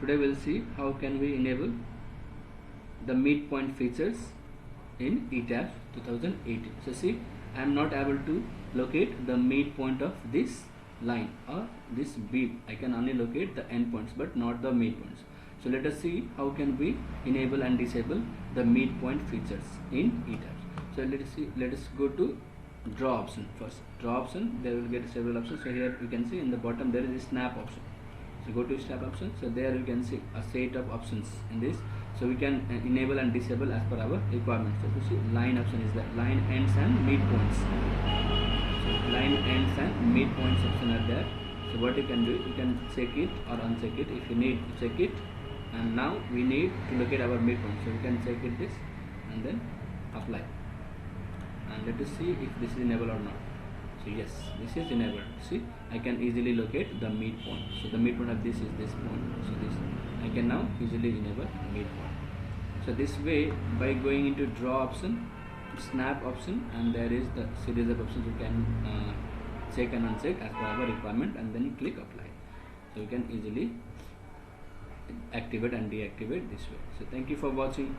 Today we'll see how can we enable the midpoint features in Etabs 2018. So see, I am not able to locate the midpoint of this line or this beam. I can only locate the endpoints but not the midpoints. So let us see how can we enable and disable the midpoint features in Etabs. So let us go to draw option first. Draw option, there will get several options. So here you can see in the bottom there is a snap option. So go to snap option. So there you can see a set of options in this. So we can enable and disable as per our requirements. So you see line option is there. Line ends and midpoints. So line ends and midpoints option are there. So what you can do, you can check it or uncheck it if you need to check it. And now we need to locate our midpoint. So we can check it this and then apply. And let us see if this is enabled or not. So yes, this is enabled. See, I can easily locate the midpoint. So the midpoint of this is this point. So this I can now easily enable midpoint. So this way, by going into draw option, snap option, and there is the series of options you can check and uncheck as per our requirement, and then you click apply. So you can easily activate and deactivate this way. So thank you for watching.